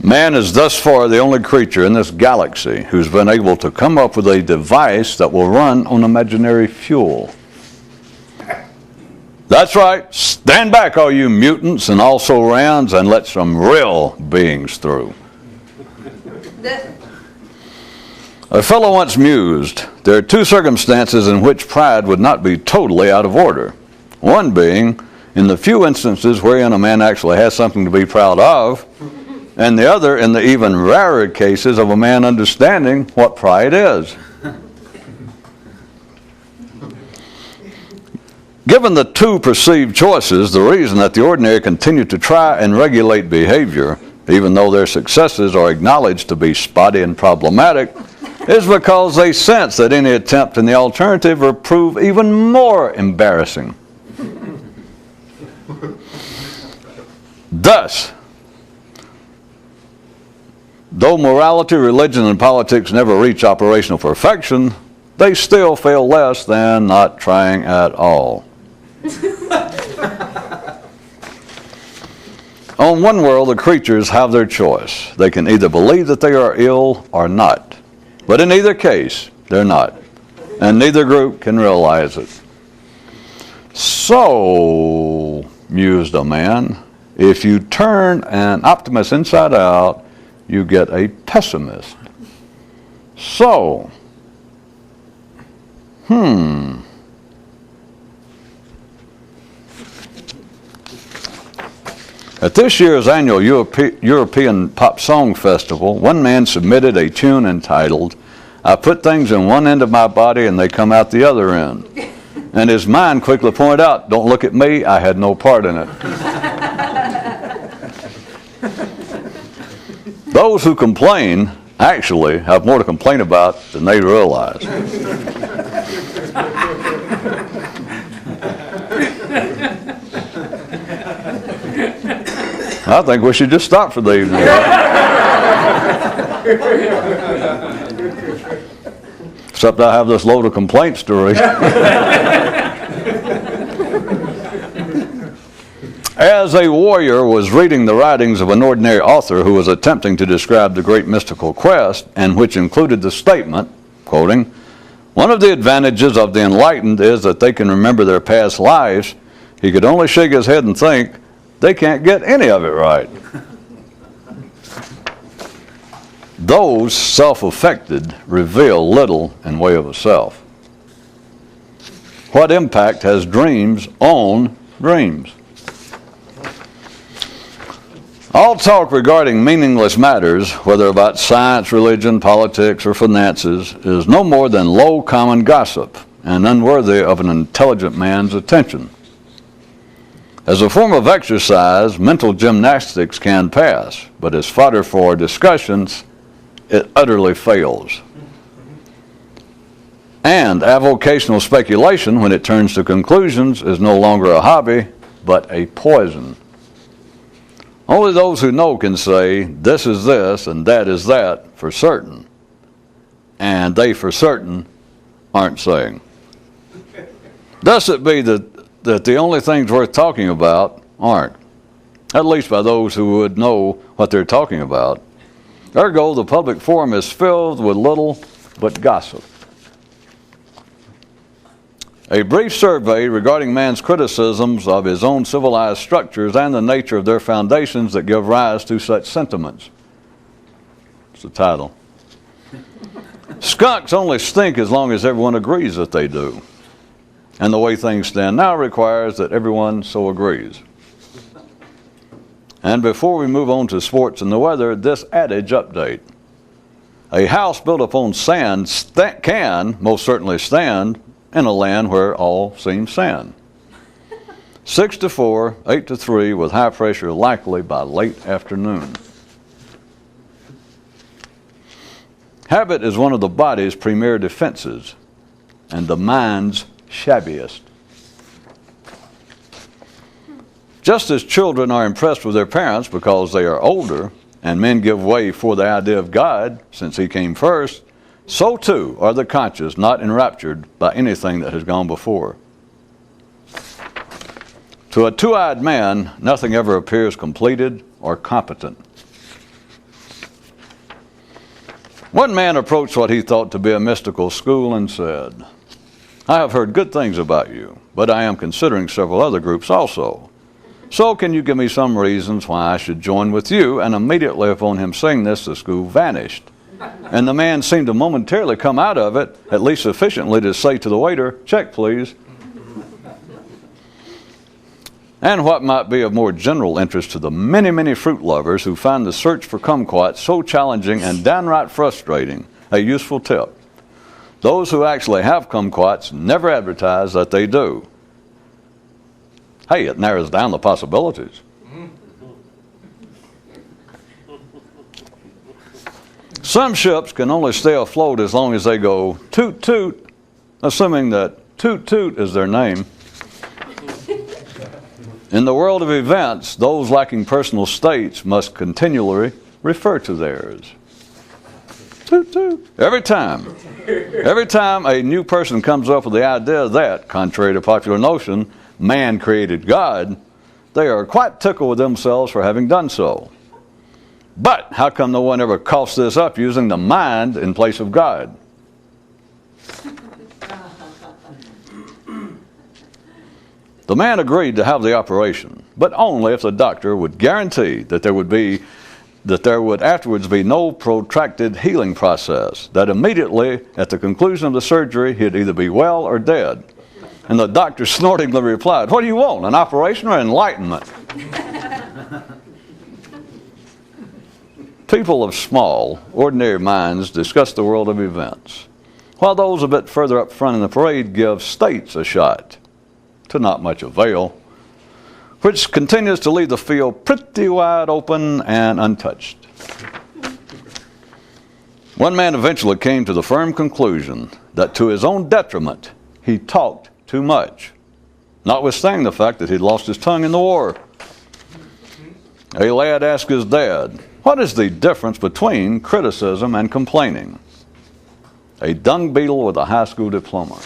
Man is thus far the only creature in this galaxy who's been able to come up with a device that will run on imaginary fuel. That's right. Stand back, all you mutants and also-rans, and let some real beings through. A fellow once mused, there are two circumstances in which pride would not be totally out of order. One being, in the few instances wherein a man actually has something to be proud of, and the other in the even rarer cases of a man understanding what pride is. Given the two perceived choices, the reason that the ordinary continue to try and regulate behavior, even though their successes are acknowledged to be spotty and problematic, is because they sense that any attempt in the alternative will prove even more embarrassing. Thus, though morality, religion, and politics never reach operational perfection, they still fail less than not trying at all. On one world, the creatures have their choice. They can either believe that they are ill or not. But in either case, they're not. And neither group can realize it. So, mused a man, if you turn an optimist inside out, you get a pessimist. So, At this year's annual European Pop Song Festival, one man submitted a tune entitled, "I Put Things in One End of My Body and They Come Out the Other End." And his mind quickly pointed out, "Don't look at me, I had no part in it." Those who complain actually have more to complain about than they realize. I think we should just stop for the evening. Except I have this load of complaints to read. As a warrior was reading the writings of an ordinary author who was attempting to describe the great mystical quest, and which included the statement, quoting, "One of the advantages of the enlightened is that they can remember their past lives," he could only shake his head and think, they can't get any of it right. Those self-affected reveal little in way of a self. What impact has dreams on dreams? All talk regarding meaningless matters, whether about science, religion, politics, or finances, is no more than low common gossip and unworthy of an intelligent man's attention. As a form of exercise, mental gymnastics can pass, but as fodder for discussions, it utterly fails. And avocational speculation, when it turns to conclusions, is no longer a hobby, but a poison. Only those who know can say, this is this and that is that for certain. And they for certain aren't saying. Thus it be that the only things worth talking about aren't, at least by those who would know what they're talking about. Ergo, the public forum is filled with little but gossip. A brief survey regarding man's criticisms of his own civilized structures and the nature of their foundations that give rise to such sentiments. It's the title. Skunks only stink as long as everyone agrees that they do. And the way things stand now requires that everyone so agrees. And before we move on to sports and the weather, this adage update. A house built upon sand can most certainly stand in a land where all seems sand. 6-4, 8-3, with high pressure likely by late afternoon. Habit is one of the body's premier defenses and the mind's shabbiest. Just as children are impressed with their parents because they are older, and men give way for the idea of God since he came first, so too are the conscious not enraptured by anything that has gone before. To a two-eyed man, nothing ever appears completed or competent. One man approached what he thought to be a mystical school and said, "I have heard good things about you, but I am considering several other groups also. So can you give me some reasons why I should join with you?" And immediately upon him saying this, the school vanished. And the man seemed to momentarily come out of it, at least sufficiently to say to the waiter, "Check, please." And what might be of more general interest to the many, many fruit lovers who find the search for kumquats so challenging and downright frustrating, a useful tip. Those who actually have kumquats never advertise that they do. Hey, it narrows down the possibilities. Some ships can only stay afloat as long as they go toot toot, assuming that toot toot is their name. In the world of events, those lacking personal states must continually refer to theirs. Toot toot. Every time a new person comes up with the idea that, contrary to popular notion, man created God, they are quite tickled with themselves for having done so. But how come no one ever coughs this up using the mind in place of God? The man agreed to have the operation, but only if the doctor would guarantee that there would afterwards be no protracted healing process, that immediately at the conclusion of the surgery he'd either be well or dead. And the doctor snortingly replied, "What do you want, an operation or enlightenment?" People of small, ordinary minds discuss the world of events, while those a bit further up front in the parade give states a shot, to not much avail, which continues to leave the field pretty wide open and untouched. One man eventually came to the firm conclusion that to his own detriment, he talked too much, notwithstanding the fact that he'd lost his tongue in the war. A lad asked his dad, "What is the difference between criticism and complaining?" A dung beetle with a high school diploma.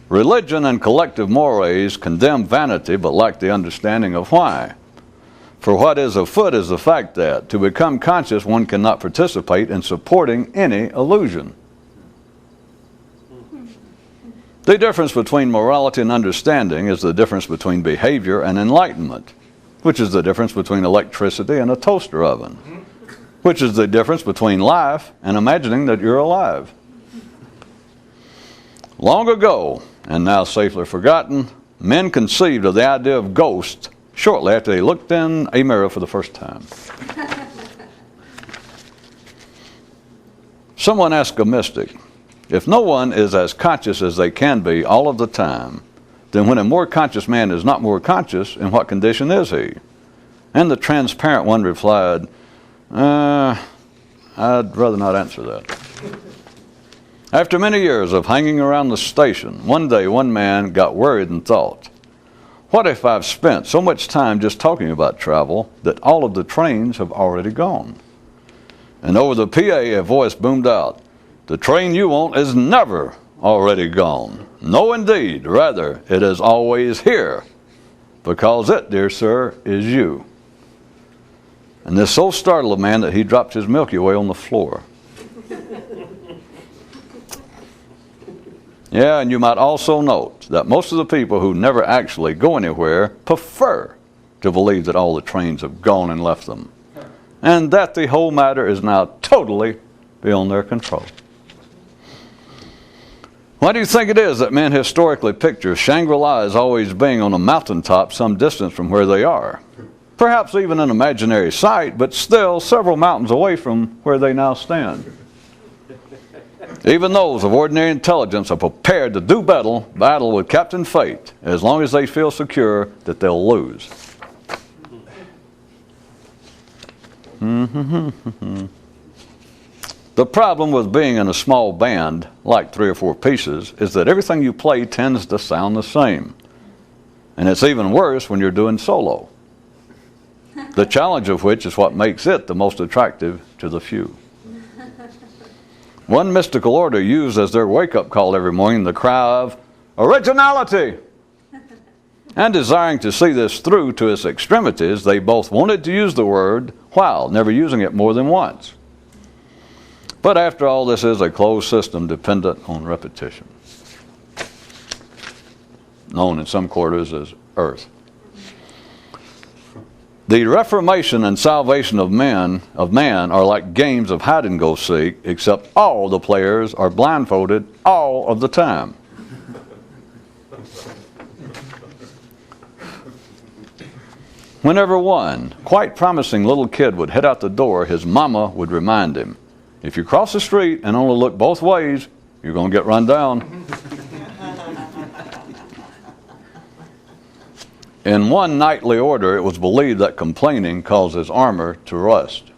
Religion and collective mores condemn vanity but lack the understanding of why. For what is afoot is the fact that, to become conscious, one cannot participate in supporting any illusion. The difference between morality and understanding is the difference between behavior and enlightenment, which is the difference between electricity and a toaster oven, which is the difference between life and imagining that you're alive. Long ago, and now safely forgotten, men conceived of the idea of ghosts shortly after they looked in a mirror for the first time. Someone asked a mystic, if no one is as conscious as they can be all of the time, then when a more conscious man is not more conscious, in what condition is he? And the transparent one replied, I'd rather not answer that. After many years of hanging around the station, one day one man got worried and thought, what if I've spent so much time just talking about travel that all of the trains have already gone? And over the PA a voice boomed out, the train you want is never already gone. No indeed, rather it is always here, because it, dear sir, is you. And this so startled a man that he dropped his Milky Way on the floor. Yeah, and you might also note that most of the people who never actually go anywhere prefer to believe that all the trains have gone and left them, and that the whole matter is now totally beyond their control. Why do you think it is that men historically picture Shangri-La as always being on a mountaintop some distance from where they are? Perhaps even an imaginary sight, but still several mountains away from where they now stand. Even those of ordinary intelligence are prepared to do battle with Captain Fate as long as they feel secure that they'll lose. The problem with being in a small band, like 3 or 4 pieces, is that everything you play tends to sound the same. And it's even worse when you're doing solo. The challenge of which is what makes it the most attractive to the few. One mystical order used as their wake-up call every morning the cry of originality. And desiring to see this through to its extremities, they both wanted to use the word while never using it more than once. But after all, this is a closed system dependent on repetition, known in some quarters as earth. The reformation and salvation of man are like games of hide and go seek, except all the players are blindfolded all of the time. Whenever one quite promising little kid would head out the door, his mama would remind him, if you cross the street and only look both ways, you're going to get run down. In one knightly order, it was believed that complaining causes armor to rust.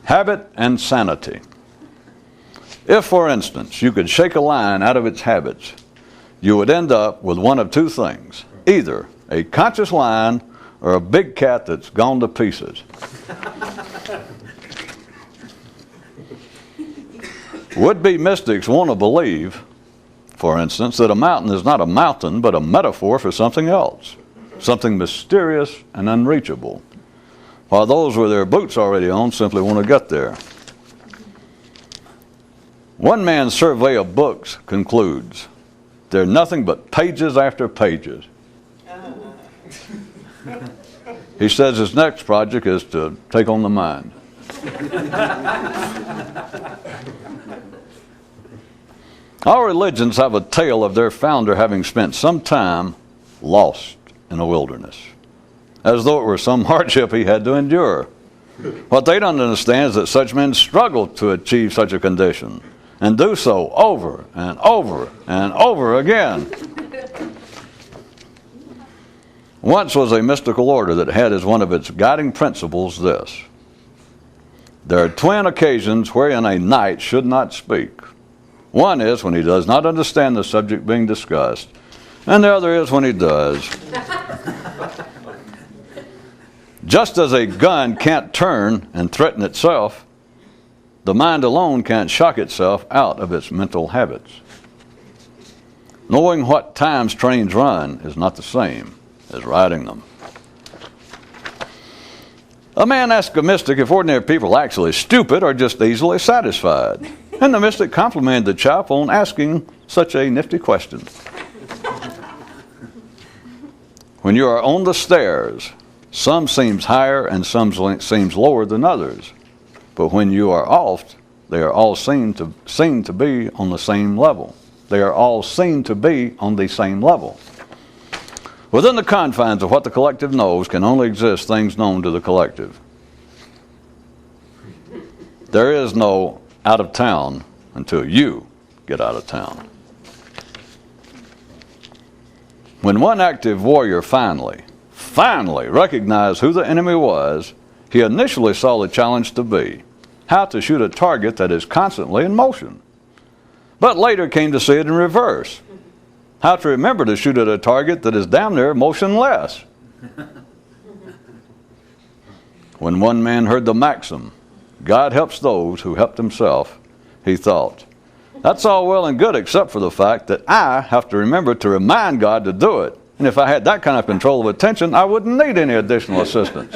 Habit and sanity. If, for instance, you could shake a lion out of its habits, you would end up with one of two things: either a conscious lion or a big cat that's gone to pieces. Would-be mystics want to believe, for instance, that a mountain is not a mountain but a metaphor for something else, something mysterious and unreachable, while those with their boots already on simply want to get there. One man's survey of books concludes, they're nothing but pages after pages. He says his next project is to take on the mind. All religions have a tale of their founder having spent some time lost in a wilderness, as though it were some hardship he had to endure. What they don't understand is that such men struggle to achieve such a condition, and do so over and over and over again. Once was a mystical order that had as one of its guiding principles this: there are twin occasions wherein a knight should not speak. One is when he does not understand the subject being discussed, and the other is when he does. Just as a gun can't turn and threaten itself, the mind alone can't shock itself out of its mental habits. Knowing what times trains run is not the same as riding them. A man asked a mystic if ordinary people are actually stupid or just easily satisfied. And the mystic complimented the chap on asking such a nifty question. When you are on the stairs, some seems higher and some seems lower than others. But when you are off, they are all seen to be on the same level. They are all seen to be on the same level. Within the confines of what the collective knows can only exist things known to the collective. There is no out of town until you get out of town. When one active warrior finally recognized who the enemy was, he initially saw the challenge to be how to shoot a target that is constantly in motion, but later came to see it in reverse: how to remember to shoot at a target that is damn near motionless. When one man heard the maxim, God helps those who help himself, he thought, that's all well and good except for the fact that I have to remember to remind God to do it. And if I had that kind of control of attention, I wouldn't need any additional assistance.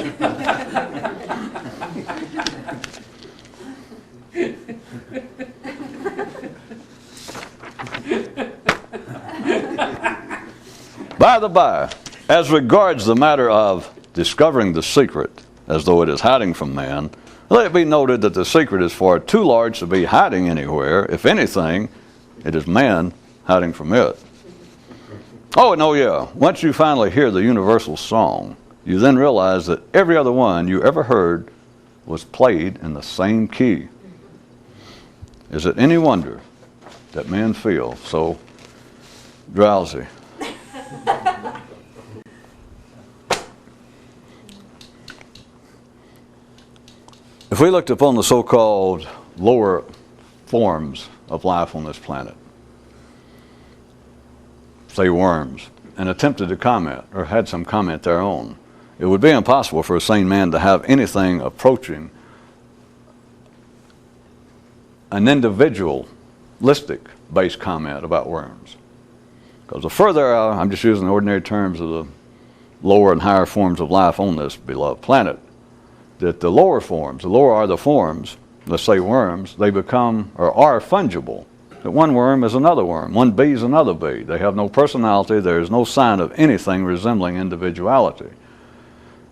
By the by, as regards the matter of discovering the secret, as though it is hiding from man, let it be noted that the secret is far too large to be hiding anywhere. If anything, it is man hiding from it. Oh, and oh yeah, once you finally hear the universal song, you then realize that every other one you ever heard was played in the same key. Is it any wonder that men feel so drowsy? If we looked upon the so-called lower forms of life on this planet, say worms, and attempted to comment or had some comment their own, it would be impossible for a sane man to have anything approaching an individual naturalistic-based comment about worms. Because the further out, I'm just using the ordinary terms of the lower and higher forms of life on this beloved planet, that the lower are the forms, let's say worms, they become or are fungible. That one worm is another worm, one bee is another bee. They have no personality, there is no sign of anything resembling individuality.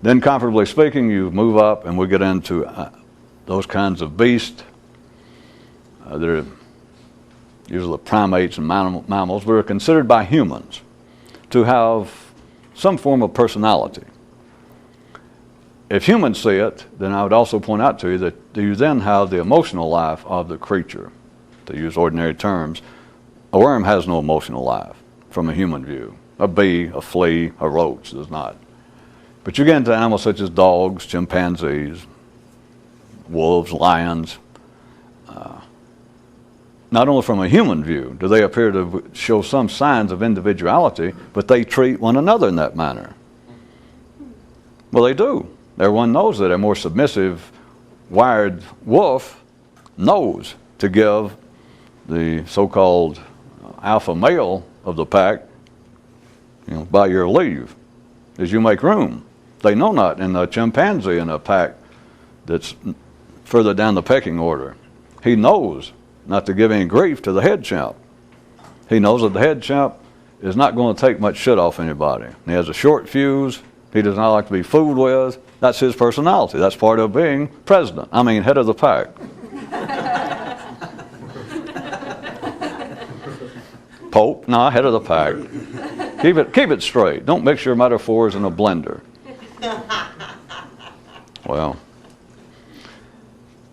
Then, comparably speaking, you move up and we get into those kinds of beasts that are usually primates and mammals, but are considered by humans to have some form of personality. If humans see it, then I would also point out to you that you then have the emotional life of the creature. To use ordinary terms, a worm has no emotional life from a human view. A bee, a flea, a roach does not. But you get into animals such as dogs, chimpanzees, wolves, lions. Not only from a human view do they appear to show some signs of individuality, but they treat one another in that manner. Well, they do. Everyone knows that a more submissive, wired wolf knows to give the so-called alpha male of the pack, by your leave, as you make room. They know not in a chimpanzee in a pack that's further down the pecking order. He knows not to give any grief to the head champ. He knows that the head champ is not going to take much shit off anybody. He has a short fuse. He does not like to be fooled with. That's his personality. That's part of being president. Head of the pack. Pope, head of the pack. Keep it straight. Don't mix your metaphors in a blender. Well,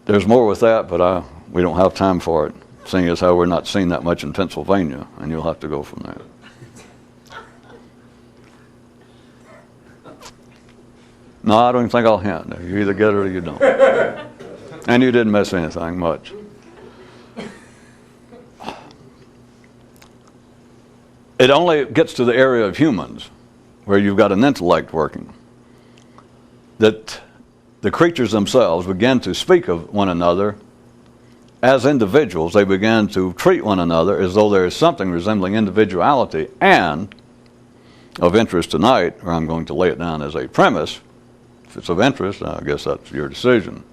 there's more with that, but we don't have time for it, seeing as how we're not seen that much in Pennsylvania, and you'll have to go from there. No, I don't even think I'll hint. You either get it or you don't. And you didn't miss anything much. It only gets to the area of humans, where you've got an intellect working, that the creatures themselves begin to speak of one another as individuals. They begin to treat one another as though there is something resembling individuality. And of interest tonight, or I'm going to lay it down as a premise, if it's of interest, I guess that's your decision,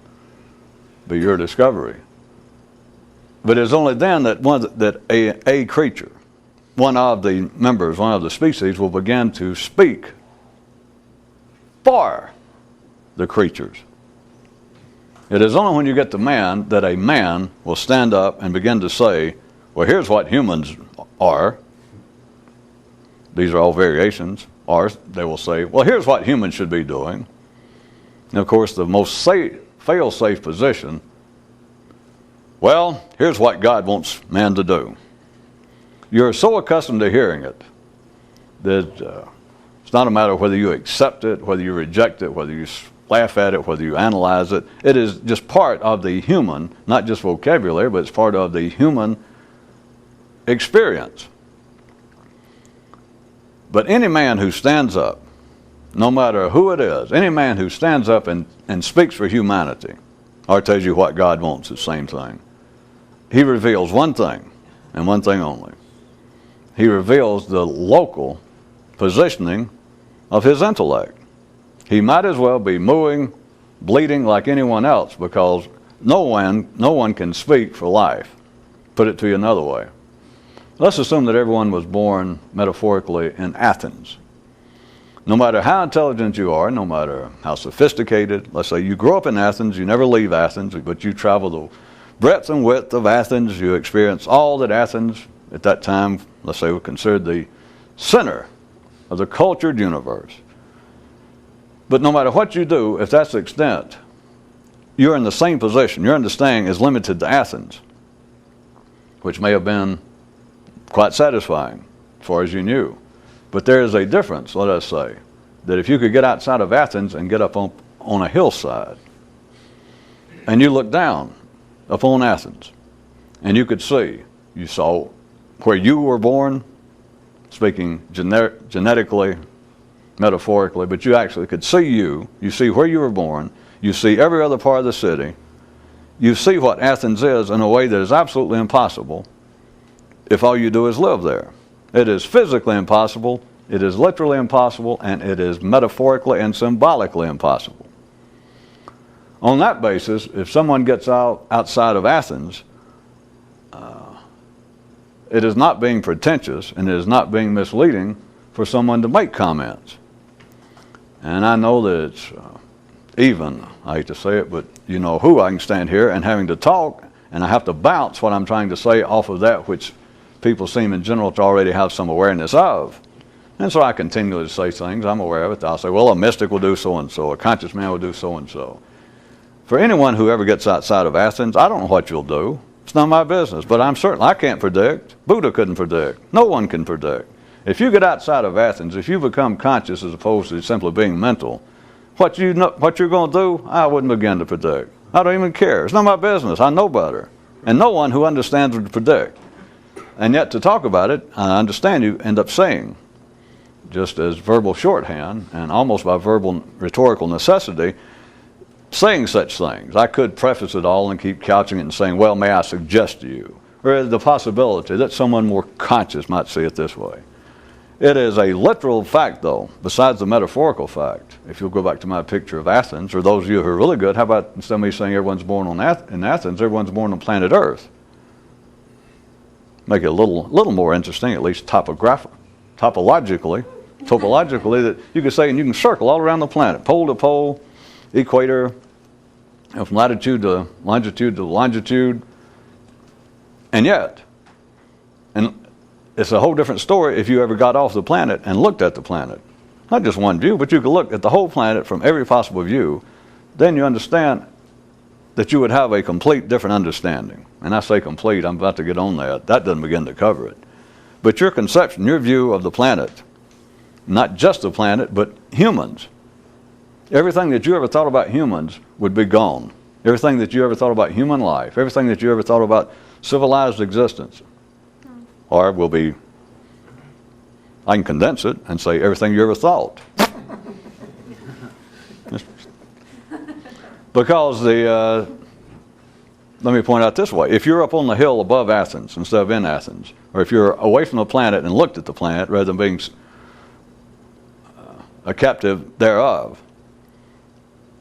be your discovery. But it's only then that a creature, one of the members, one of the species, will begin to speak for the creatures. It is only when you get to man that a man will stand up and begin to say, well, here's what humans are. These are all variations. Or they will say, well, here's what humans should be doing. And of course, the most fail-safe position, well, here's what God wants man to do. You're so accustomed to hearing it that it's not a matter of whether you accept it, whether you reject it, whether you laugh at it, whether you analyze it. It is just part of the human, not just vocabulary, but it's part of the human experience. But any man who stands up, no matter who it is, any man who stands up and speaks for humanity, or tells you what God wants, the same thing, he reveals one thing, and one thing only. He reveals the local positioning of his intellect. He might as well be mooing, bleeding like anyone else, because no one can speak for life. Put it to you another way. Let's assume that everyone was born, metaphorically, in Athens. No matter how intelligent you are, no matter how sophisticated, let's say you grow up in Athens, you never leave Athens, but you travel the breadth and width of Athens, you experience all that Athens, at that time, let's say, was considered the center of the cultured universe. But no matter what you do, if that's the extent, you're in the same position. Your understanding is limited to Athens, which may have been quite satisfying as far as you knew. But there is a difference, let us say, that if you could get outside of Athens and get up on a hillside, and you look down upon Athens, and you could see, you saw where you were born, speaking genetically, metaphorically, but you actually could see you see where you were born, you see every other part of the city, you see what Athens is in a way that is absolutely impossible if all you do is live there. It is physically impossible, it is literally impossible, and it is metaphorically and symbolically impossible. On that basis, if someone gets outside of Athens, it is not being pretentious and it is not being misleading for someone to make comments. And I know that it's even, I hate to say it, but you know who I can stand here and having to talk, and I have to bounce what I'm trying to say off of that which people seem in general to already have some awareness of. And so I continually say things, I'm aware of it. I'll say, well, a mystic will do so-and-so, a conscious man will do so-and-so. For anyone who ever gets outside of Athens, I don't know what you'll do. It's not my business, but I'm certain I can't predict. Buddha couldn't predict. No one can predict. If you get outside of Athens, if you become conscious as opposed to simply being mental, what you're going to do, I wouldn't begin to predict. I don't even care. It's not my business. I know better. And no one who understands would predict. And yet to talk about it, I understand you end up saying, just as verbal shorthand and almost by verbal rhetorical necessity, saying such things. I could preface it all and keep couching it and saying, well, may I suggest to you, or the possibility that someone more conscious might see it this way. It is a literal fact, though, besides the metaphorical fact. If you'll go back to my picture of Athens, or those of you who are really good, how about instead of me saying everyone's born in Athens, everyone's born on planet Earth? Make it a little more interesting, at least topologically, that you could say, and you can circle all around the planet, pole to pole, equator, from latitude to longitude, and yet, and it's a whole different story if you ever got off the planet and looked at the planet. Not just one view, but you could look at the whole planet from every possible view. Then you understand that you would have a complete different understanding. And I say complete, I'm about to get on that. That doesn't begin to cover it. But your conception, your view of the planet, not just the planet, but humans. Everything that you ever thought about humans would be gone. Everything that you ever thought about human life, everything that you ever thought about civilized existence, or will be, I can condense it and say everything you ever thought. Because let me point out this way, if you're up on the hill above Athens instead of in Athens, or if you're away from the planet and looked at the planet rather than being a captive thereof,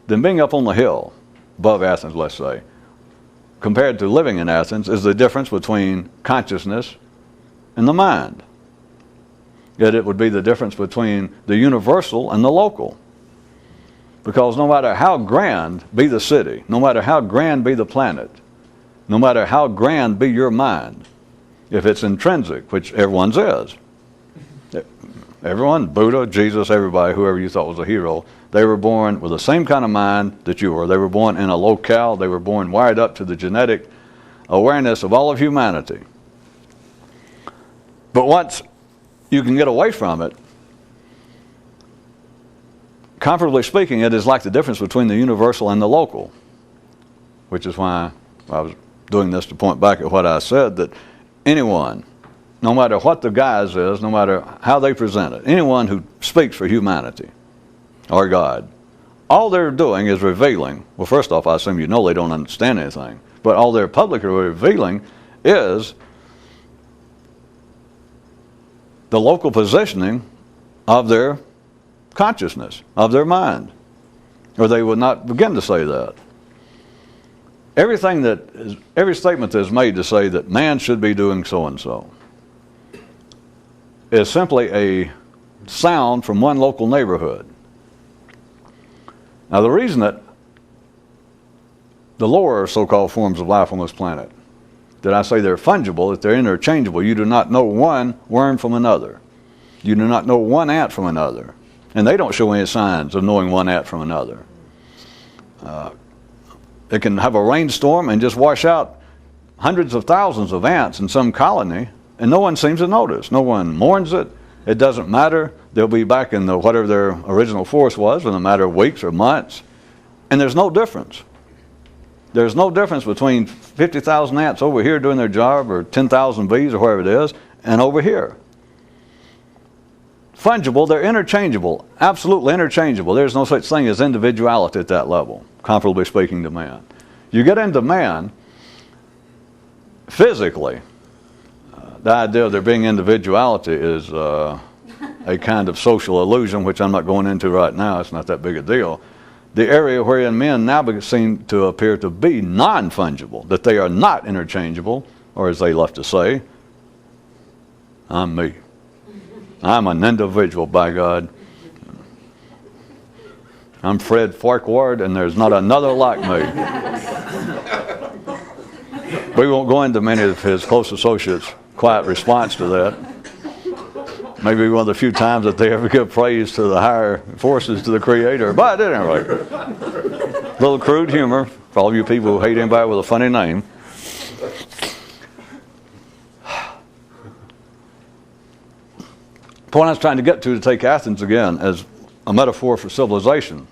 then being up on the hill above Athens, let's say, compared to living in Athens, is the difference between consciousness and the mind. Yet it would be the difference between the universal and the local. Because no matter how grand be the city, no matter how grand be the planet, no matter how grand be your mind, if it's intrinsic, which everyone's is, everyone, Buddha, Jesus, everybody, whoever you thought was a hero, they were born with the same kind of mind that you were. They were born in a locale. They were born wired up to the genetic awareness of all of humanity. But once you can get away from it, comparably speaking, it is like the difference between the universal and the local, which is why I was doing this to point back at what I said, that anyone, no matter what the guise is, no matter how they present it, anyone who speaks for humanity or God, all they're doing is revealing, well, first off, I assume you know they don't understand anything, but all they're publicly revealing is the local positioning of their consciousness, of their mind. Or they would not begin to say that. Every statement that is made to say that man should be doing so-and-so is simply a sound from one local neighborhood. Now the reason that the lower so-called forms of life on this planet, that I say they're fungible, that they're interchangeable, you do not know one worm from another. You do not know one ant from another. And they don't show any signs of knowing one ant from another. It can have a rainstorm and just wash out hundreds of thousands of ants in some colony, and no one seems to notice. No one mourns it. It doesn't matter. They'll be back in whatever their original force was in a matter of weeks or months. And there's no difference. There's no difference between 50,000 ants over here doing their job, or 10,000 bees, or whatever it is, and over here. Fungible, they're interchangeable, absolutely interchangeable. There's no such thing as individuality at that level, comparably speaking to man. You get into man, physically, the idea of there being individuality is a kind of social illusion, which I'm not going into right now. It's not that big a deal. The area wherein men now seem to appear to be non-fungible, that they are not interchangeable, or as they love to say, I'm me. I'm an individual, by God. I'm Fred Farquhar, and there's not another like me. We won't go into many of his close associates' quiet response to that. Maybe one of the few times that they ever give praise to the higher forces, to the Creator. But at any rate, little crude humor for all you people who hate anybody with a funny name. The point I was trying to get to take Athens again as a metaphor for civilization.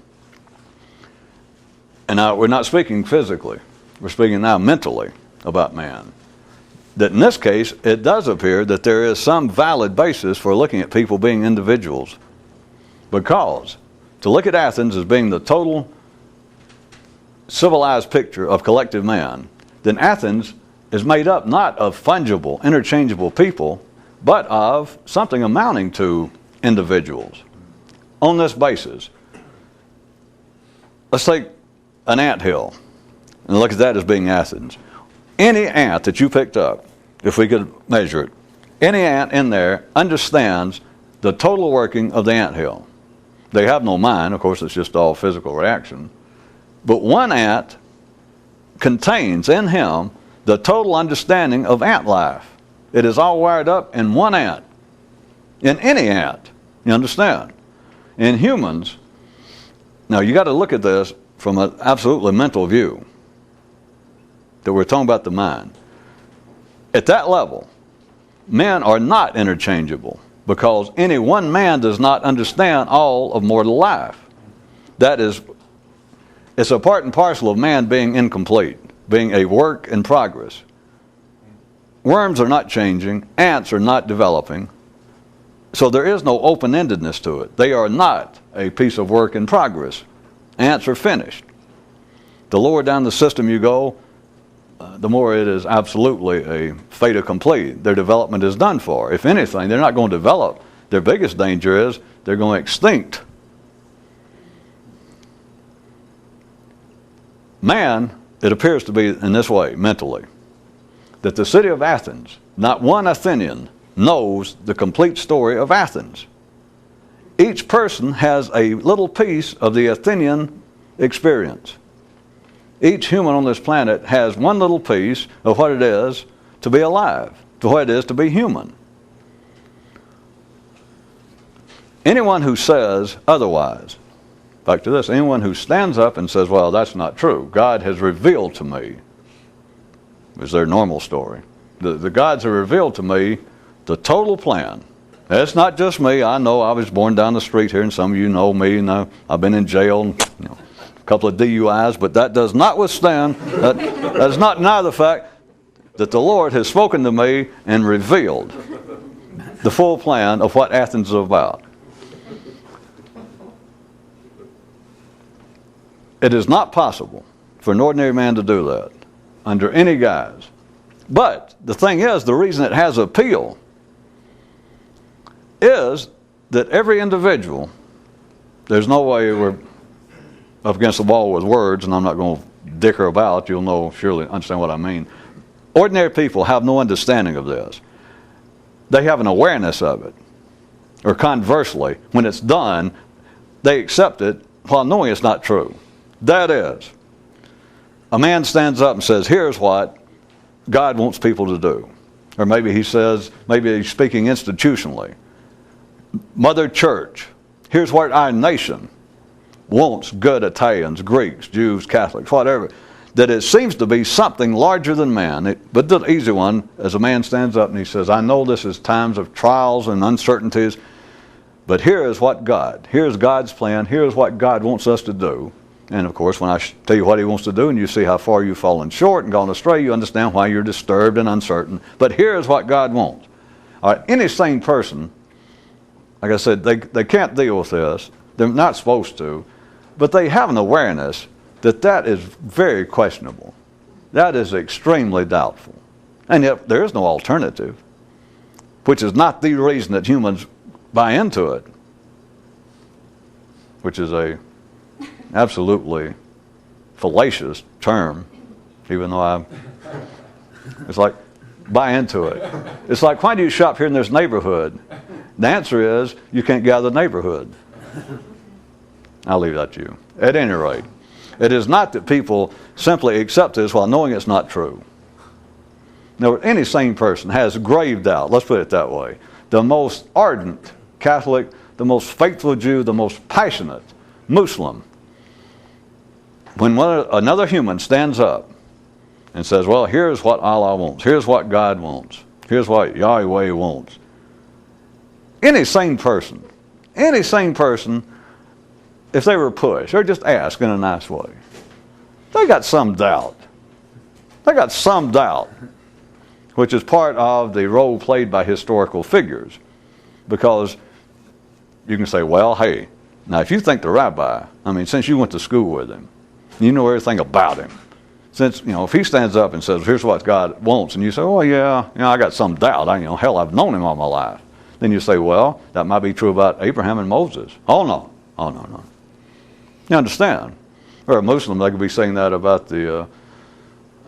And now we're not speaking physically. We're speaking now mentally about man. That in this case, it does appear that there is some valid basis for looking at people being individuals. Because to look at Athens as being the total civilized picture of collective man, then Athens is made up not of fungible, interchangeable people, but of something amounting to individuals. On this basis, let's take an anthill and look at that as being Athens. Any ant that you picked up, if we could measure it, any ant in there understands the total working of the anthill. They have no mind, of course, it's just all physical reaction. But one ant contains in him the total understanding of ant life. It is all wired up in one ant. In any ant, you understand? In humans, now you got to look at this from an absolutely mental view. That we're talking about the mind. At that level, men are not interchangeable because any one man does not understand all of mortal life. That is, it's a part and parcel of man being incomplete, being a work in progress. Worms are not changing, ants are not developing, so there is no open-endedness to it. They are not a piece of work in progress. Ants are finished. The lower down the system you go, the more it is absolutely a fait accompli. Their development is done for. If anything, they're not going to develop. Their biggest danger is they're going extinct. Man, it appears to be in this way, mentally, that the city of Athens, not one Athenian knows the complete story of Athens. Each person has a little piece of the Athenian experience. Each human on this planet has one little piece of what it is to be alive, to what it is to be human. Anyone who says otherwise, back to this, anyone who stands up and says, well, that's not true, God has revealed to me, is their normal story. The gods have revealed to me the total plan. It's not just me. I know I was born down the street here, and some of you know me, and I've been in jail, and, a couple of DUIs, but that does not withstand, that does not deny the fact that the Lord has spoken to me and revealed the full plan of what Athens is about. It is not possible for an ordinary man to do that under any guise. But the thing is, the reason it has appeal is that every individual, there's no way we're up against the wall with words, and I'm not going to dicker about, you'll know, surely understand what I mean. Ordinary people have no understanding of this. They have an awareness of it. Or conversely, when it's done, they accept it while knowing it's not true. That is, a man stands up and says, here's what God wants people to do. Or maybe he says, maybe he's speaking institutionally. Mother Church, here's what our nation wants good Italians, Greeks, Jews, Catholics, whatever. That it seems to be something larger than man. But the easy one, as a man stands up and he says, I know this is times of trials and uncertainties, but here is what here's God's plan, here's what God wants us to do. And of course, when I tell you what he wants to do and you see how far you've fallen short and gone astray, you understand why you're disturbed and uncertain. But here's what God wants. All right, any sane person, like I said, they can't deal with this. They're not supposed to. But they have an awareness that that is very questionable. That is extremely doubtful. And yet there is no alternative. which is not the reason that humans buy into it, which is a absolutely fallacious term, even though it's like, buy into it. It's like, why do you shop here in this neighborhood? The answer is, you can't get out of the neighborhood. I'll leave that to you. At any rate, it is not that people simply accept this while knowing it's not true. Now, any sane person has grave doubt, let's put it that way. The most ardent Catholic, the most faithful Jew, the most passionate Muslim, when another human stands up and says, well, here's what Allah wants, here's what God wants, here's what Yahweh wants. Any sane person, if they were pushed, or just ask in a nice way, they got some doubt. Which is part of the role played by historical figures. Because you can say, well, hey, now if you think the rabbi, since you went to school with him, you know everything about him. Since, if he stands up and says, here's what God wants, and you say, oh yeah, I got some doubt. Hell, I've known him all my life. Then you say, well, that might be true about Abraham and Moses. Oh no. You understand? Or a Muslim, they could be saying that about the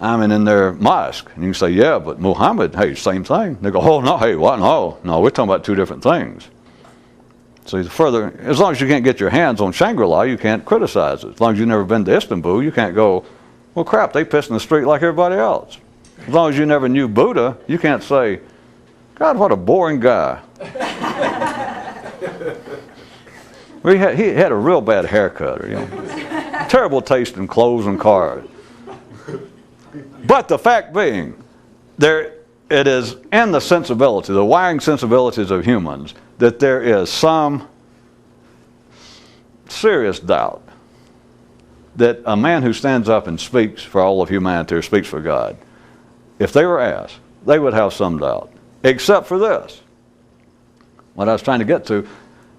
in their mosque. And you can say, yeah, but Muhammad, hey, same thing. They go, oh no, hey, what? No, we're talking about two different things. So further, as long as you can't get your hands on Shangri-La, you can't criticize it. As long as you've never been to Istanbul, you can't go, well, crap, they piss in the street like everybody else. As long as you never knew Buddha, you can't say, God, what a boring guy. He had a real bad haircut, terrible taste in clothes and cars. But the fact being, it is in the sensibility, the wiring sensibilities of humans, that there is some serious doubt that a man who stands up and speaks for all of humanity or speaks for God, if they were asked, they would have some doubt. Except for this. What I was trying to get to,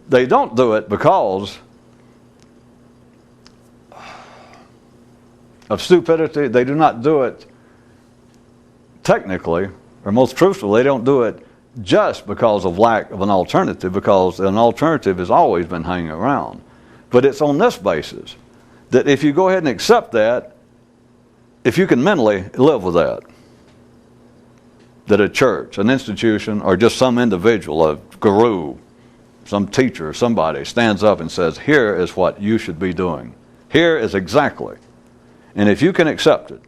they don't do it because of stupidity. They do not do it technically, or most truthfully, they don't do it just because of lack of an alternative, because an alternative has always been hanging around. But it's on this basis that if you go ahead and accept that, if you can mentally live with that a church, an institution, or just some individual, a guru, some teacher, somebody stands up and says, here is what you should be doing. Here is exactly. And if you can accept it,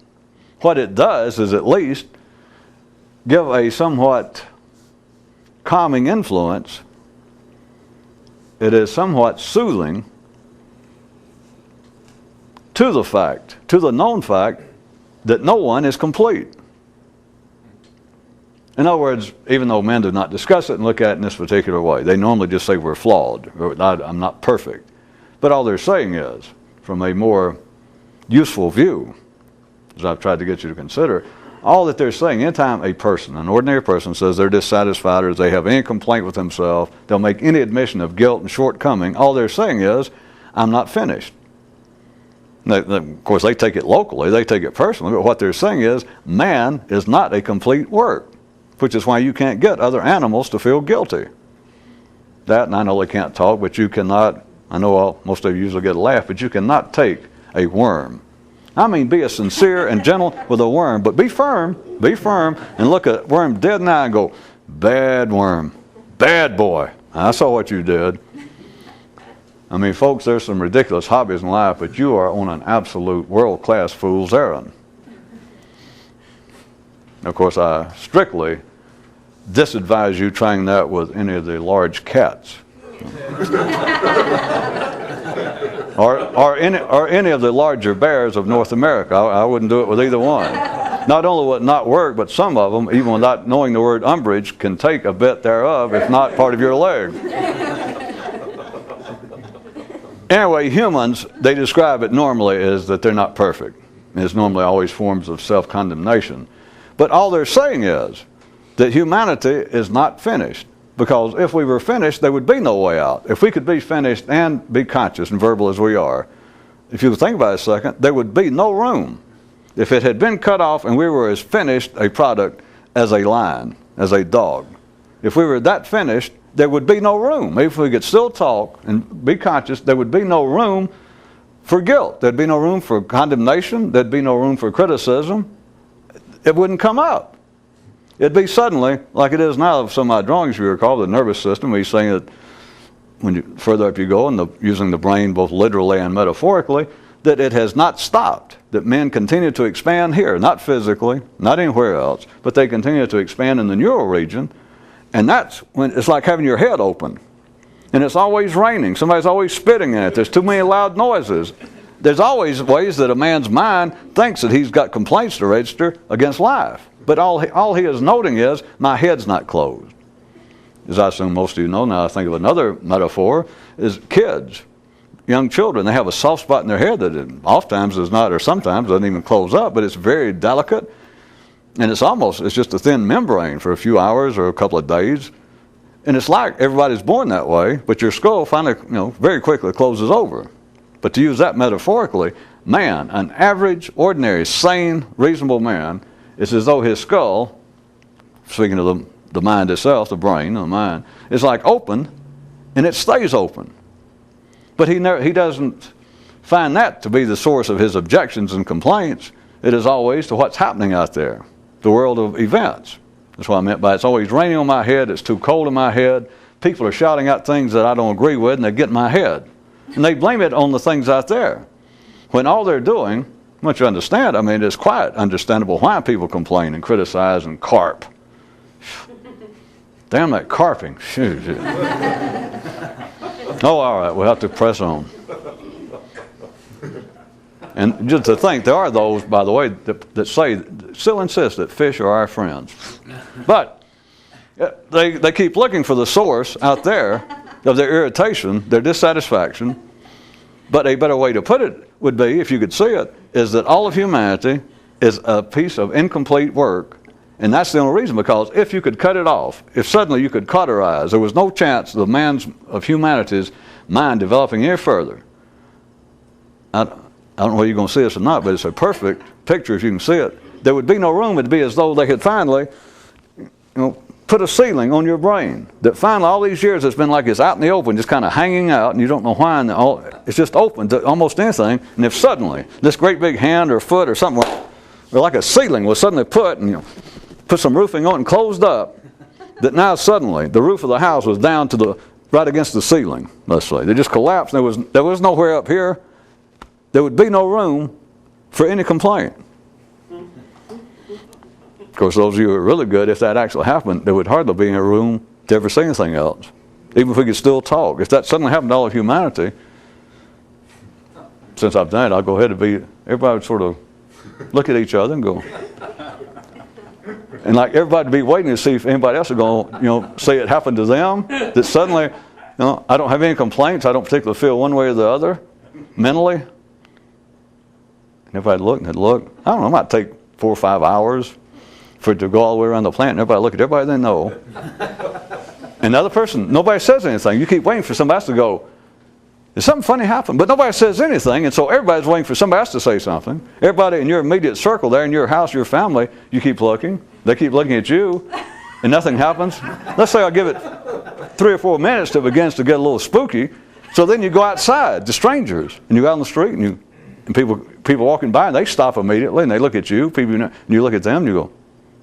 what it does is at least give a somewhat calming influence. It is somewhat soothing to the known fact, that no one is complete. In other words, even though men do not discuss it and look at it in this particular way, they normally just say we're flawed, or I'm not perfect. But all they're saying is, from a more useful view, as I've tried to get you to consider, all that they're saying, anytime a person, an ordinary person, says they're dissatisfied or they have any complaint with themselves, they'll make any admission of guilt and shortcoming, all they're saying is, I'm not finished. Of course, they take it locally, they take it personally, but what they're saying is, man is not a complete work, which is why you can't get other animals to feel guilty. That, and I know they can't talk, but you cannot, I know most of you usually get a laugh, but you cannot take a worm. Be as sincere and gentle with a worm, but be firm, and look at a worm dead in the eye and go, bad worm, bad boy, I saw what you did. Folks, there's some ridiculous hobbies in life, but you are on an absolute world-class fool's errand. Of course, I strictly disadvise you trying that with any of the large cats. or any of the larger bears of North America. I wouldn't do it with either one. Not only would it not work, but some of them, even without knowing the word umbrage, can take a bit thereof, if not part of your leg. Anyway, humans, they describe it normally as that they're not perfect. It's normally always forms of self-condemnation. But all they're saying is that humanity is not finished. Because if we were finished, there would be no way out. If we could be finished and be conscious and verbal as we are, if you think about it a second, there would be no room. If it had been cut off and we were as finished a product as a lion, as a dog, if we were that finished, there would be no room. If we could still talk and be conscious, there would be no room for guilt. There'd be no room for condemnation. There'd be no room for criticism. It wouldn't come up. It'd be suddenly, like it is now, some of my drawings, you recall, the nervous system, he's saying that when you, further up you go, and using the brain both literally and metaphorically, that it has not stopped, that men continue to expand here, not physically, not anywhere else, but they continue to expand in the neural region, and that's when it's like having your head open. And it's always raining. Somebody's always spitting in it. There's too many loud noises. There's always ways that a man's mind thinks that he's got complaints to register against life. But all he is noting is, my head's not closed. As I assume most of you know, now I think of another metaphor, is kids. Young children, they have a soft spot in their head that oftentimes is not, or sometimes doesn't even close up, but it's very delicate. And it's just a thin membrane for a few hours or a couple of days. And it's like everybody's born that way, but your skull finally, very quickly closes over. But to use that metaphorically, man, an average, ordinary, sane, reasonable man, it's as though his skull, speaking of the mind itself, the brain, the mind, is like open, and it stays open. But he doesn't find that to be the source of his objections and complaints. It is always to what's happening out there, the world of events. That's what I meant by it's always raining on my head, it's too cold in my head, people are shouting out things that I don't agree with, and they get in my head. And they blame it on the things out there. When all they're doing, once you understand, it's quite understandable why people complain and criticize and carp. Damn that carping. Oh, all right, we'll have to press on. And just to think, there are those, by the way, that still insist that fish are our friends. But they keep looking for the source out there of their irritation, their dissatisfaction. But a better way to put it would be, if you could see it, is that all of humanity is a piece of incomplete work. And that's the only reason, because if you could cut it off, if suddenly you could cauterize, there was no chance of humanity's mind developing any further. I don't know whether you're going to see this or not, but it's a perfect picture if you can see it. There would be no room. It'd be as though they had finally put a ceiling on your brain. That finally, all these years, it's been like it's out in the open, just kind of hanging out, and you don't know why. And it's just open to almost anything. And if suddenly this great big hand or foot or something, or like a ceiling was suddenly put, and put some roofing on and closed up, that now suddenly the roof of the house was down to right against the ceiling, let's say. They just collapsed. There was nowhere up here. There would be no room for any complaint. Of course, those of you who are really good, if that actually happened, there would hardly be any room to ever say anything else. Even if we could still talk. If that suddenly happened to all of humanity, since I've done it, I'll go ahead and everybody would sort of look at each other and go, and like everybody would be waiting to see if anybody else is going to, say it happened to them, that suddenly, I don't have any complaints, I don't particularly feel one way or the other, mentally. And everybody look and look. I don't know, it might take 4 or 5 hours for it to go all the way around the planet, and everybody look at everybody they know. And the other person, nobody says anything. You keep waiting for somebody else to go, did something funny happen? But nobody says anything, and so everybody's waiting for somebody else to say something. Everybody in your immediate circle there, in your house, your family, you keep looking. They keep looking at you, and nothing happens. Let's say I give it 3 or 4 minutes till it begins to get a little spooky. So then you go outside to strangers, and you go out on the street, and people walking by, and they stop immediately, and they look at you. And you look at them, and you go,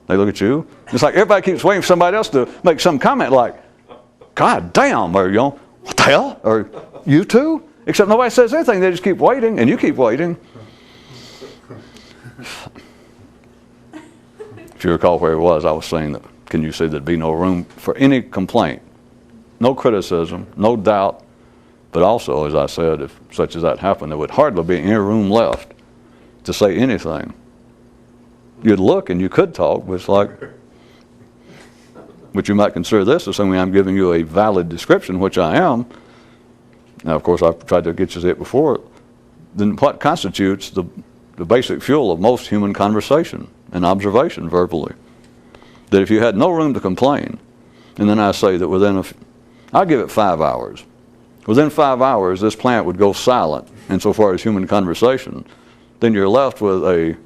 they look at you. It's like everybody keeps waiting for somebody else to make some comment like, God damn, or what the hell? Or you too? Except nobody says anything. They just keep waiting, and you keep waiting. If you recall where it was, I was saying that, can you see there'd be no room for any complaint, no criticism, no doubt, but also, as I said, if such as that happened, there would hardly be any room left to say anything. You'd look and you could talk, but it's like, but you might consider this assuming I'm giving you a valid description, which I am. Now, of course, I've tried to get you to see it before. Then what constitutes the basic fuel of most human conversation and observation verbally? That if you had no room to complain, and then I say that I'll give it 5 hours. Within 5 hours, this plant would go silent insofar as human conversation. Then you're left with a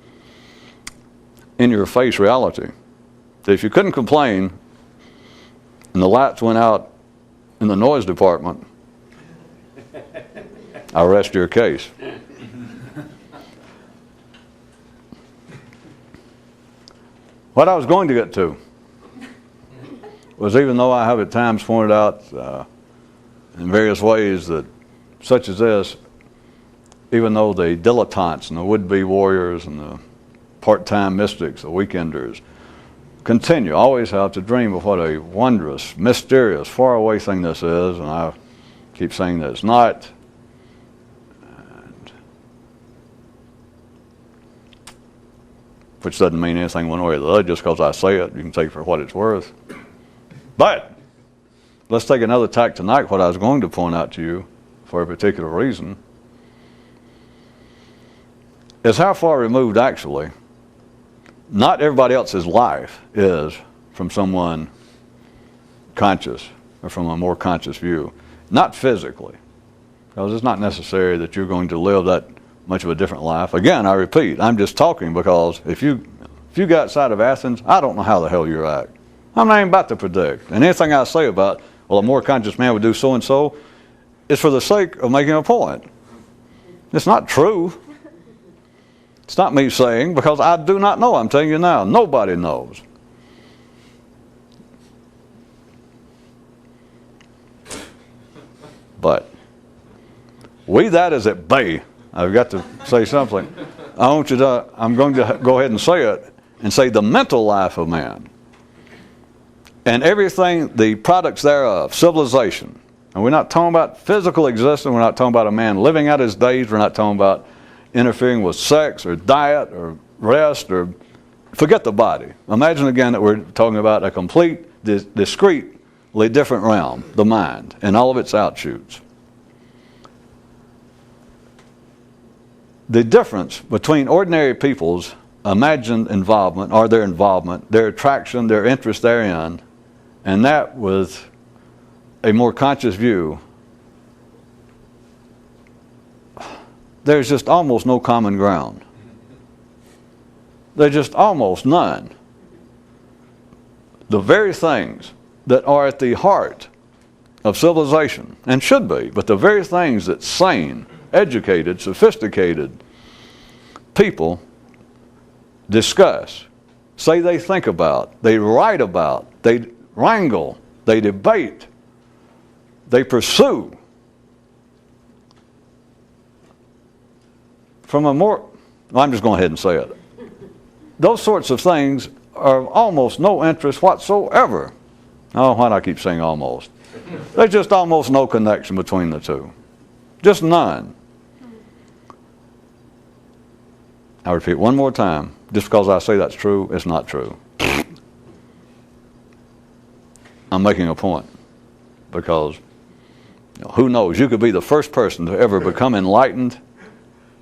in-your-face reality. That if you couldn't complain, and the lights went out in the noise department, I rest your case. What I was going to get to was, even though I have at times pointed out in various ways that such as this, even though the dilettantes and the would-be warriors and the part-time mystics, the weekenders, continue, always have to dream of what a wondrous, mysterious, faraway thing this is, and I keep saying that it's not. Which doesn't mean anything one way or the other. Just because I say it, you can take it for what it's worth. But let's take another tack tonight, what I was going to point out to you for a particular reason, is how far removed actually not everybody else's life is from someone conscious or from a more conscious view. Not physically, because it's not necessary that you're going to live that much of a different life. Again, I repeat, I'm just talking because if you go outside of Athens, I don't know how the hell you act. I'm not even about to predict. And anything I say about, well, a more conscious man would do so and so, is for the sake of making a point. It's not true. It's not me saying, because I do not know. I'm telling you now, nobody knows. But we that is at bay. I've got to say something. I'm going to go ahead and say it, and say the mental life of man and everything, the products thereof, civilization. And we're not talking about physical existence. We're not talking about a man living out his days. We're not talking about interfering with sex or diet or rest, or forget the body. Imagine again that we're talking about a complete, discretely different realm, the mind, and all of its outshoots. The difference between ordinary people's imagined involvement, or their involvement, their attraction, their interest therein, and that with a more conscious view, there's just almost no common ground. There's just almost none. The very things that are at the heart of civilization, and should be, but the very things that sane, educated, sophisticated people discuss, say they think about, they write about, they wrangle, they debate, they pursue, from a more, well, I'm just going ahead and say it. Those sorts of things are of almost no interest whatsoever. Oh, why do I keep saying almost? There's just almost no connection between the two. Just none. I repeat one more time. Just because I say that's true, it's not true. I'm making a point. Because who knows? You could be the first person to ever become enlightened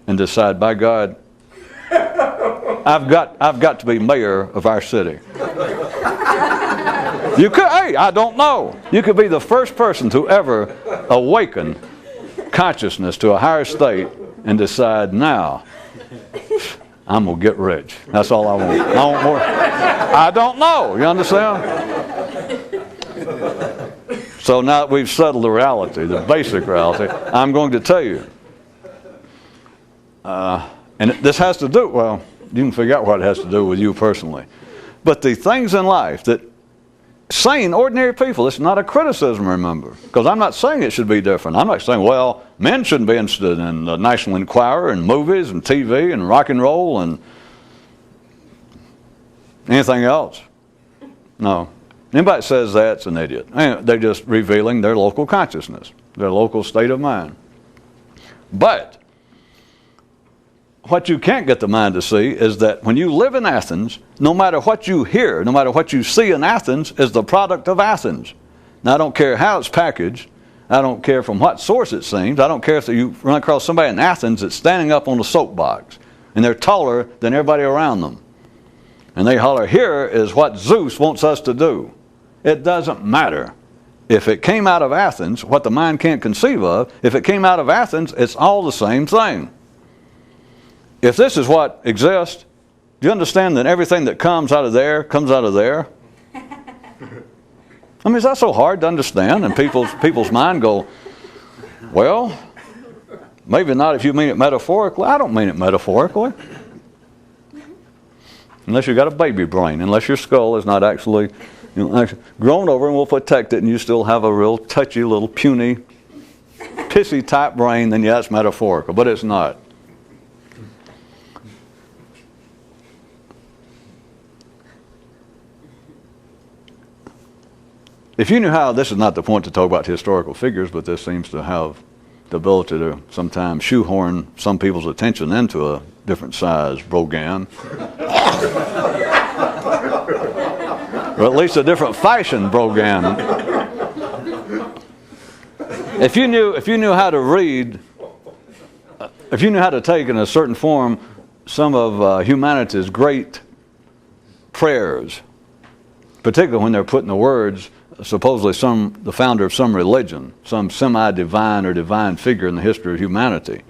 and decide, by God, I've got to be mayor of our city. You could, hey, I don't know. You could be the first person to ever awaken consciousness to a higher state and decide, now, I'm going to get rich. That's all I want. I want more. I don't know. You understand? So now that we've settled the reality, the basic reality, I'm going to tell you. And this has to do, well, you can figure out what it has to do with you personally. But the things in life that sane, ordinary people, it's not a criticism, remember. Because I'm not saying it should be different. I'm not saying, well, men shouldn't be interested in the National Enquirer and movies and TV and rock and roll and anything else. No. Anybody that says that's an idiot. They're just revealing their local consciousness, their local state of mind. But what you can't get the mind to see is that when you live in Athens, no matter what you hear, no matter what you see in Athens, is the product of Athens. Now, I don't care how it's packaged. I don't care from what source it seems. I don't care if you run across somebody in Athens that's standing up on a soapbox and they're taller than everybody around them. And they holler, here is what Zeus wants us to do. It doesn't matter. If it came out of Athens, what the mind can't conceive of, if it came out of Athens, it's all the same thing. If this is what exists, do you understand that everything that comes out of there comes out of there? I mean, is that so hard to understand? And people's mind go, well, maybe not if you mean it metaphorically. I don't mean it metaphorically. Unless you've got a baby brain, unless your skull is not actually, actually grown over and will protect it, and you still have a real touchy little puny, pissy type brain, then yeah, it's metaphorical, but it's not. If you knew how, this is not the point to talk about historical figures, but this seems to have the ability to sometimes shoehorn some people's attention into a different size Brogan. Or at least a different fashion Brogan. If you knew how to read, if you knew how to take in a certain form some of humanity's great prayers, particularly when they're put in the words, supposedly the founder of some religion, some semi-divine or divine figure in the history of humanity.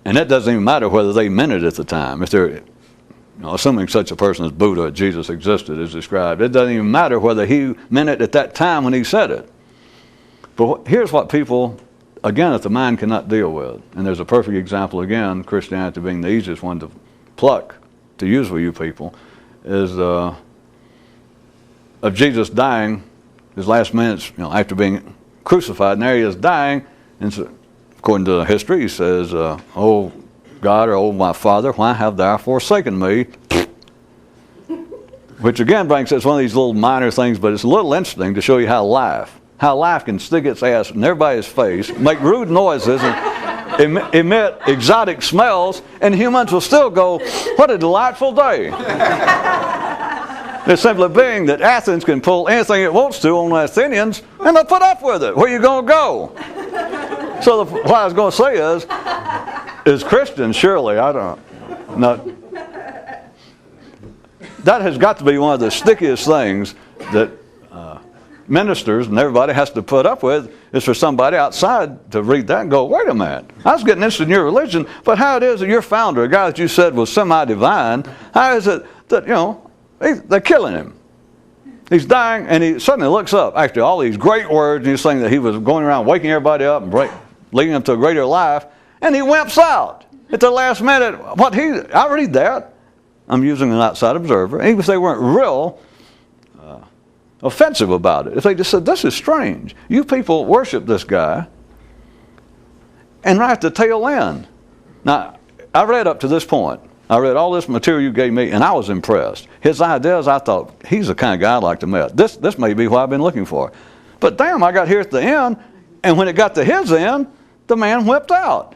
And that doesn't even matter whether they meant it at the time. If they're, assuming such a person as Buddha, Jesus existed as described, it doesn't even matter whether he meant it at that time when he said it. But here's what people, again, that the mind cannot deal with. And there's a perfect example, again, Christianity being the easiest one to pluck, to use with you people, is of Jesus dying, his last minutes, after being crucified, and there he is dying, and so, according to history, he says, "Oh God, or oh my Father, why have thou forsaken me?" Which again brings us one of these little minor things, but it's a little interesting to show you how life can stick its ass in everybody's face, make rude noises, and emit exotic smells, and humans will still go, "What a delightful day." It's simply being that Athens can pull anything it wants to on the Athenians, and they'll put up with it. Where you going to go? So what I was going to say is Christians, surely, that has got to be one of the stickiest things that ministers and everybody has to put up with, is for somebody outside to read that and go, wait a minute, I was getting interested in your religion, but how it is that your founder, a guy that you said was semi-divine, how is it that, they're killing him. He's dying, and he suddenly looks up after all these great words, and he's saying that he was going around waking everybody up and leading them to a greater life, and he wimps out at the last minute. I read that. I'm using an outside observer. Even if they weren't real offensive about it, if they just said, this is strange. You people worship this guy, and right at the tail end. Now, I read up to this point. I read all this material you gave me, and I was impressed. His ideas, I thought, he's the kind of guy I'd like to meet. This may be what I've been looking for. But damn, I got here at the end, and when it got to his end, the man whipped out.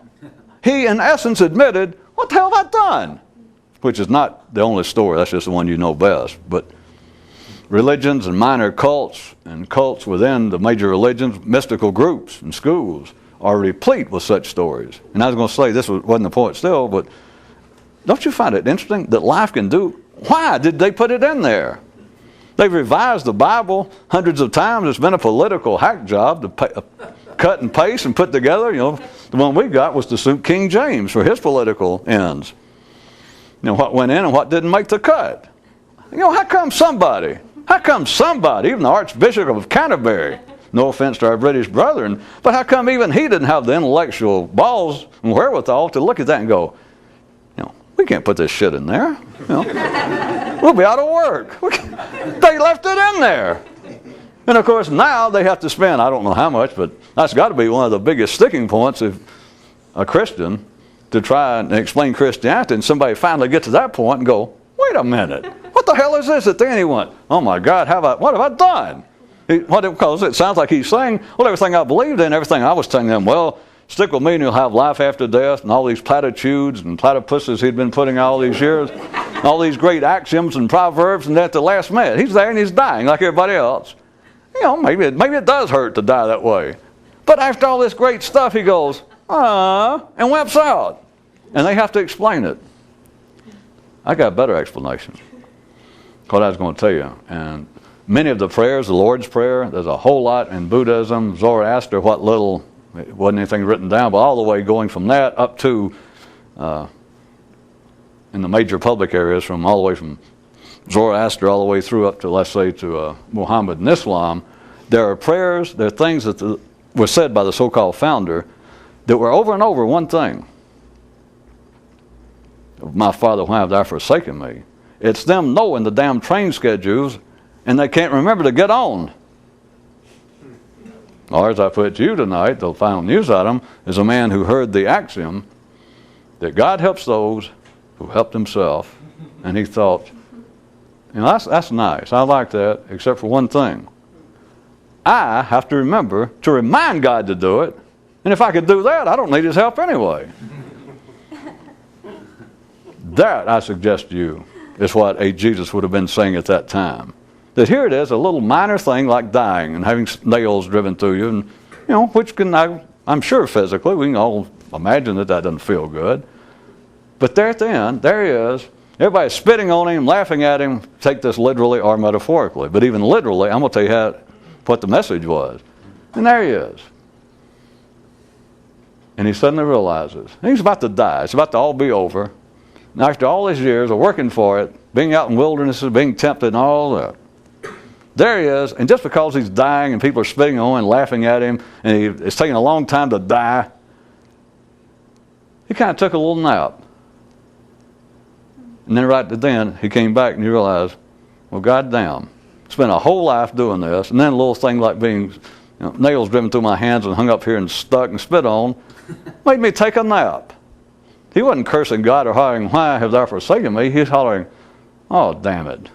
He, in essence, admitted, what the hell have I done? Which is not the only story. That's just the one you know best. But religions and minor cults and cults within the major religions, mystical groups and schools are replete with such stories. And I was going to say, this wasn't the point still, but don't you find it interesting that life can do? Why did they put it in there? They've revised the Bible hundreds of times. It's been a political hack job to cut and paste and put together. The one we got was to suit King James for his political ends. What went in and what didn't make the cut. How come somebody, even the Archbishop of Canterbury, no offense to our British brethren, but how come even he didn't have the intellectual balls and wherewithal to look at that and go, we can't put this shit in there. We'll be out of work. They left it in there. And of course now they have to spend, I don't know how much, but that's got to be one of the biggest sticking points of a Christian to try and explain Christianity, and somebody finally get to that point and go, wait a minute, what the hell is this? At the end he went, oh my God, what have I done? Because it sounds like he's saying, well, everything I believed in, everything I was telling them, well, stick with me and you'll have life after death, and all these platitudes and platypuses he'd been putting out all these years, all these great axioms and proverbs, and at the last minute, he's there and he's dying like everybody else. Maybe it does hurt to die that way. But after all this great stuff, he goes, and whips out. And they have to explain it. I got a better explanation. What I was going to tell you. And many of the prayers, the Lord's Prayer, there's a whole lot in Buddhism, Zoroaster, what little, it wasn't anything written down, but all the way going from that up to in the major public areas, all the way from Zoroaster all the way through up to, let's say, to Muhammad and Islam, there are prayers, there are things that were said by the so-called founder that were over and over one thing. My Father, why have thou forsaken me? It's them knowing the damn train schedules and they can't remember to get on. Or as I put to you tonight, the final news item is a man who heard the axiom that God helps those who helped himself, and he thought, you know, that's nice. I like that, except for one thing. I have to remember to remind God to do it, and if I could do that, I don't need his help anyway. That, I suggest to you, is what a Jesus would have been saying at that time. That here it is, a little minor thing like dying and having nails driven through you, and you know, which can, I'm sure physically, we can all imagine that doesn't feel good. But there at the end, there he is. Everybody's spitting on him, laughing at him. Take this literally or metaphorically. But even literally, I'm going to tell you what the message was. And there he is. And he suddenly realizes he's about to die. It's about to all be over. And after all these years of working for it, being out in wildernesses, being tempted and all that, there he is. And just because he's dying and people are spitting on him and laughing at him, and it's taking a long time to die, he kind of took a little nap. And then right then, he came back and he realized, well, goddamn, spent a whole life doing this, and then a little thing like being nails driven through my hands and hung up here and stuck and spit on, made me take a nap. He wasn't cursing God or hollering, why have thou forsaken me? He's hollering, oh, damn it.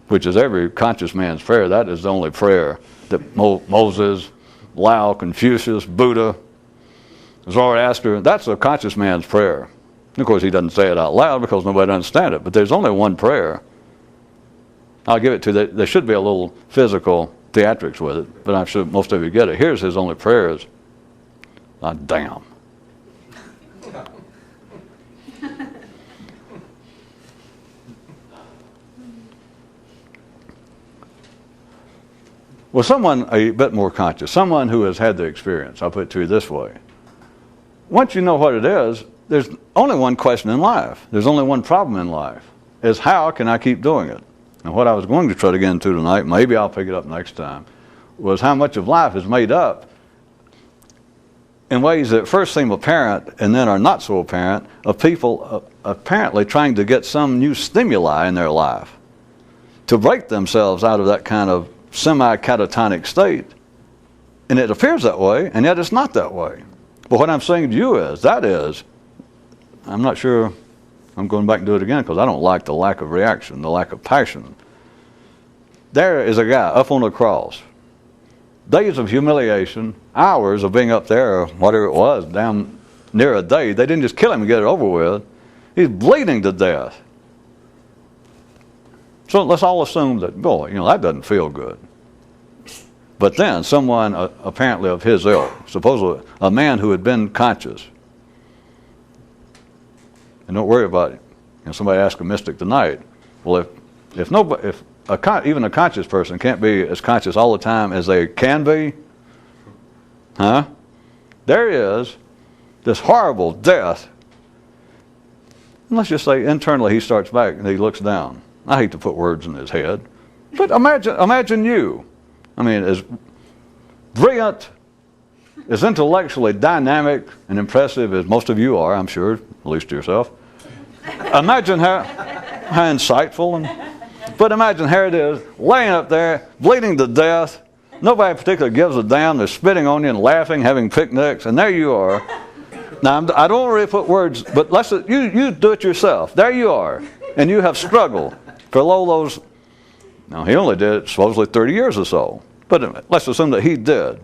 Which is every conscious man's prayer. That is the only prayer that Moses, Lao, Confucius, Buddha, Zoroaster, that's a conscious man's prayer. Of course, he doesn't say it out loud because nobody understands it, but there's only one prayer. I'll give it to you. There should be a little physical theatrics with it, but I'm sure most of you get it. Here's his only prayer is, ah, damn. Well, someone a bit more conscious, someone who has had the experience, I'll put it to you this way. Once you know what it is, there's only one question in life. There's only one problem in life, is how can I keep doing it? And what I was going to try to get into tonight, maybe I'll pick it up next time, was how much of life is made up in ways that first seem apparent and then are not so apparent, of people apparently trying to get some new stimuli in their life to break themselves out of that kind of semi-catatonic state. And it appears that way, and yet it's not that way. But what I'm saying to you is, I'm not sure, I'm going back and do it again because I don't like the lack of reaction, the lack of passion. There is a guy up on the cross. Days of humiliation, hours of being up there, or whatever it was, down near a day. They didn't just kill him and get it over with. He's bleeding to death. So let's all assume that, boy, that doesn't feel good. But then someone apparently of his ilk, supposedly a man who had been conscious, and don't worry about it. Somebody asked a mystic tonight, well, if even a conscious person can't be as conscious all the time as they can be, there is this horrible death. And let's just say internally he starts back and he looks down. I hate to put words in his head, but imagine you. I mean, as brilliant, as intellectually dynamic and impressive as most of you are, I'm sure, at least to yourself. Imagine how insightful. But imagine here it is, laying up there, bleeding to death. Nobody particularly gives a damn. They're spitting on you and laughing, having picnics, and there you are. Now, I don't really put words, but you do it yourself. There you are, and you have struggled for all those. Now, he only did it supposedly 30 years or so. But let's assume that he did.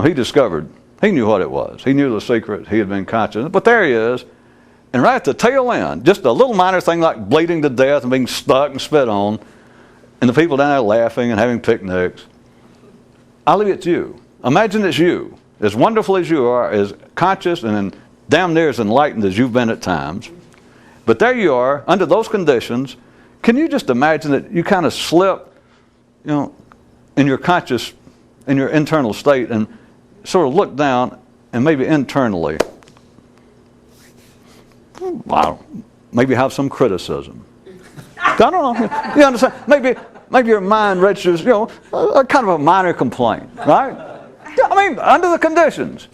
He discovered, he knew what it was. He knew the secret. He had been conscious. But there he is. And right at the tail end, just a little minor thing like bleeding to death and being stuck and spit on, and the people down there laughing and having picnics. I'll leave it to you. Imagine it's you, as wonderful as you are, as conscious and damn near as enlightened as you've been at times. But there you are, under those conditions. Can you just imagine that you kind of slip, in your conscious, in your internal state, and sort of look down and maybe internally, maybe have some criticism. I don't know. You understand? Maybe your mind registers, a kind of a minor complaint, right? I mean, under the conditions.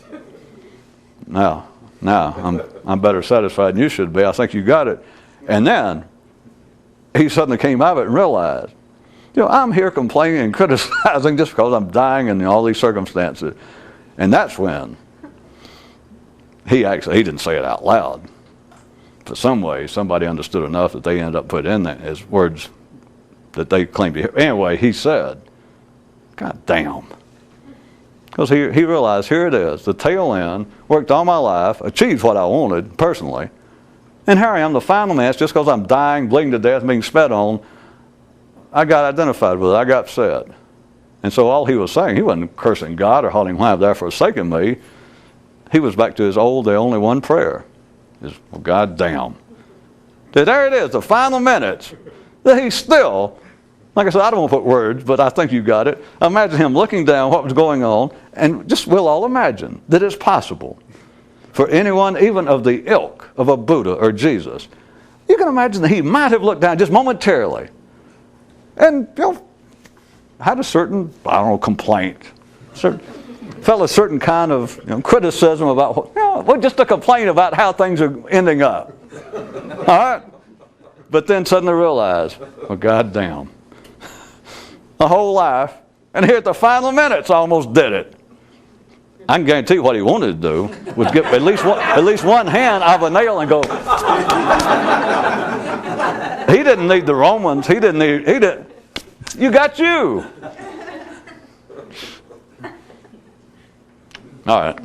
Now, I'm better satisfied than you should be. I think you got it. And then he suddenly came out of it and realized, I'm here complaining and criticizing just because I'm dying in all these circumstances. And that's when he didn't say it out loud. But some way, somebody understood enough that they ended up putting in there as words that they claimed to hear. Anyway, he said, God damn. Because he realized, here it is, the tail end, worked all my life, achieved what I wanted personally, and here I am, the final match, just because I'm dying, bleeding to death, being spat on, I got identified with it, I got upset. And so all he was saying, he wasn't cursing God or holding why thou forsaken me. He was back to his old, the only one prayer. Is, well, God damn. So there it is, the final minutes, that he still, like I said, I don't want to put words, but I think you got it. Imagine him looking down what was going on, and just we'll all imagine that it's possible for anyone, even of the ilk of a Buddha or Jesus. You can imagine that he might have looked down just momentarily and had a certain, complaint, felt a certain kind of criticism about, just a complaint about how things are ending up. All right? But then suddenly realized, well, God damn. The whole life, and here at the final minutes, almost did it. I can guarantee you what he wanted to do was get at least one hand out of a nail and go. He didn't need the Romans. He didn't. You got you. All right.